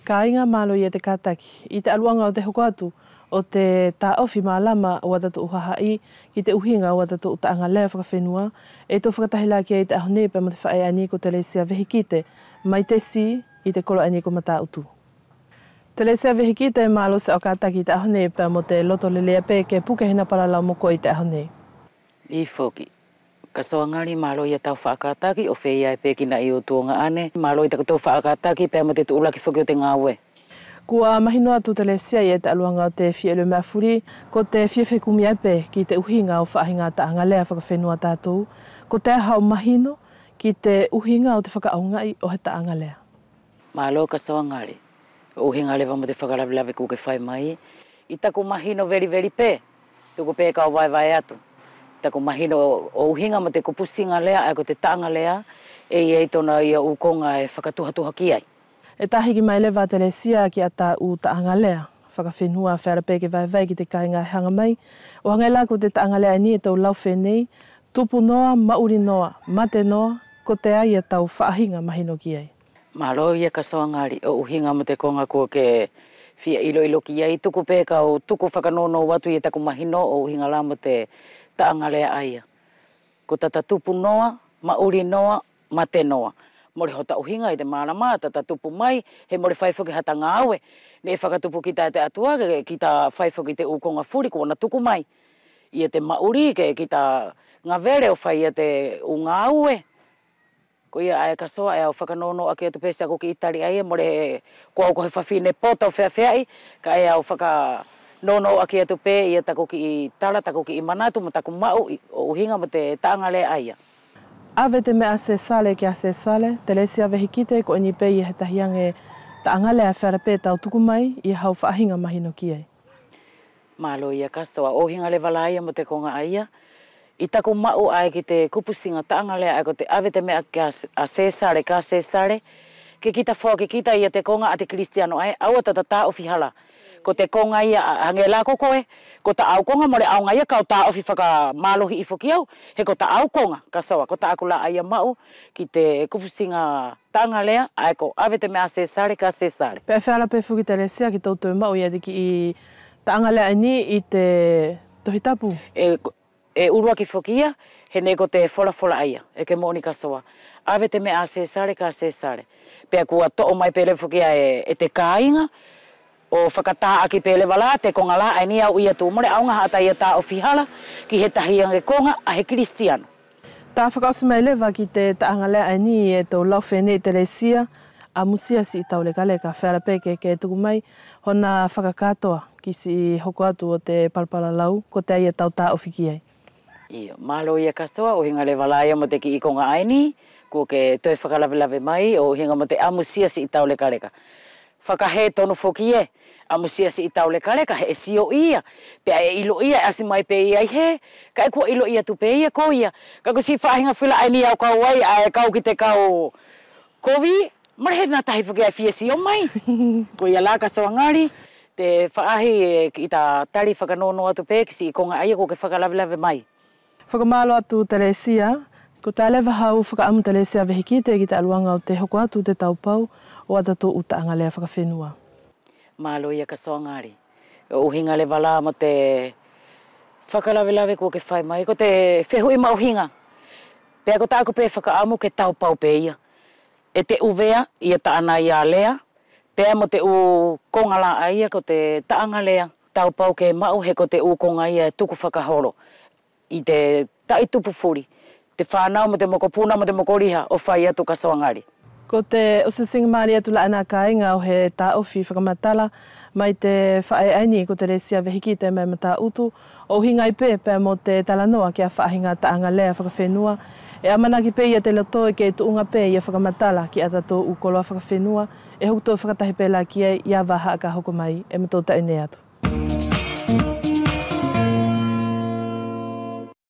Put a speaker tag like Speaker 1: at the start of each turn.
Speaker 1: Ka inga malo i te kātaki. I te aluanga o te hoko atu, o te tā ofi mālama o atatu uhahai, ki te uhinga o atatu utaanga lea whakawhenua, e tō whakatahila ki te ahonepa mo te whae ani ko te lesia vehikite, mai te si i te kolo ani ko mata utu. Te lesia vehikite malo se o kātaki te ahonepa mo te loto lelea pē ke pukehina paralau moko i te ahone.
Speaker 2: I whoki. Ka soangari malo ia tau whaakataki o whea e pēkina i o tuonga ane. Malo i tako tau whaakataki pēr mo te tuulaki whoki o te ngāwe.
Speaker 1: Kua mahino atu te lesia i te aluanga o te whielu mea furi, ko te whiewhekumi ape ki te uhinga o whaahinga taanga lea whakawhenua tātou, ko te aha o mahino ki te uhinga o te whakaaungai o he taanga lea.
Speaker 2: Malo ka soangari. O uhinga lewa mo te whakarawilawe ko ke whai mai. I tako mahino veri pē. Tuku pē ka o vai atu. Tako mahino o uhinga mo te kupusinga lea, ai ko te taanga lea, e tona ia ukonga e whakatuhatuha ki ai.
Speaker 1: E tahiki mai lewa te lesia ki ata u taanga lea, whakawhenua whera peke vai ki te kainga hanga mai, o hangai la ko te taanga lea ni e tau lau whenei, tupu noa, mauri noa, mate noa, ko te ai e tau whaahinga mahino ki ai.
Speaker 2: Malo ia ka soangari, o uhinga mo te konga ko ke whia ilo ki ai, tuku pēka o tuku whakanono watu i tako mahino o uhinga la mo te taanga lea aia. Ko tata tupu noa, mauri noa, mate noa. Mori hota uhinga i te marama, tata tupu mai, he mori whaiwhoki hata ngāwe. Ne e whakatupu ki ta te atua, ki ta whaiwhoki te ukonga furi, ko wana tuku mai. I te mauri, ki ta ngā vere o whai i te ungāue. Ko ia ae kasoa, e au whakanono a ki atu pēsia ko ki itari aia, mori ko au ko he whawhine poto whea ka e au whakanono a ki atu pē, ia tako ki i tala, tako ki i manatu, mo tako mau, o uhinga mo te taanga lea aia.
Speaker 1: Awe te mea se sale ki a se sale, te lesia vehikite ko ini pei i he tahiange taanga lea whera pē tau tuku mai i hau whaahinga mahino ki ai.
Speaker 2: Malo ia kastoa, o hinga le wala aia mo te konga aia. I tako mau ai ki te kupusinga taanga lea ai ko te awe te mea ki a se sale, ka se sale. Ke kita whoa, ke kita ia te konga a te kristiano ai, aua tata tā ofi hala. Ko te konga ia hange la kokoe, ko ta au konga more au ngaia kau ta ofi whaka malohi i whoki au, he ko ta au konga, ka sawa, ko ta aku la aia mau ki te kupusinga tanga lea, ai ko awe te mea se sare ka se sare.
Speaker 1: Pea whiala pe whuki te lesia ki tautou mau ia diki i tanga lea ni i te tohitapu.
Speaker 2: E urua ki whokia, he ne ko te fola aia, e ke moni ka sawa. Awe te mea se sare ka se sare. Pea kua to'o mai pele whokia e te kāinga, o whakatā aki pēle wala, te konga la, ai ni au ia tū more, aunga hata ia tā o whihala, ki he tahiange konga, a he kristiano.
Speaker 1: Tā whakausi mai lewa ki te taanga lea ai ni e tō lau whenei te lesia, a musia si i tau leka whera peke ke tuku mai, hona whakakatoa ki si hoko atu o te palpala lau, ko te ai e tau tā ofi ai.
Speaker 2: Ia, malo ia kastoa, o hinga le walaia mo te ki i konga aini, ko ke toi whakalawe mai, o hinga mo te amusia si i tau leka. Whakahe tonu whoki e, amusia si i tau leka, he sio ia, pea e ilo ia, asi mai pe ia he, ka e kua ilo ia tu pe ia ko ia, ka ko si whahinga whila aini au kau ai, a kau ki te kau kovi, mara he nā tahi whoki ai fia sio mai, ko ia la kastoa ngari, te whaahi ki ta tari whakanono atu pe, ki si i konga aia ko ke whakalawe mai.
Speaker 1: Whakamalo atu te lesia, ko tā lewa hau whakaamu te lesia vehikite ki te aluanga o te hoko atu te taupau o atatu u taanga lea whakawhenua.
Speaker 2: Malo ia ka soangari. O uhinga le wala mo te whakalawe ko ke whai mai, ko te whehui ma uhinga. Pea ko tāku pē whakaamu ke taupau pē ia. E te uvea ia taana ia lea, pea mo te u konga la aia ko te taanga lea, taupau ke mau he ko te u konga ia tuku whakahoro. I te taitupu furi, te whanau mo te mokopuna mo te mokoriha o whai atu ka soangari.
Speaker 1: Ko te ususinga maari atu la ana kāinga o he tā ofi whakamatala, mai te whae aini ko te lesia vehikite mai mata utu, o hingai pē mo te talanoa ki a whaahinga taanga lea whakawhenua, e amanaki pē ia te lotoe ke tuunga pē ia whakamatala ki a tato u koloa whakawhenua, e hukuto whakatahi pēla ki ai ia waha ka hoko mai, e mato tae ne atu.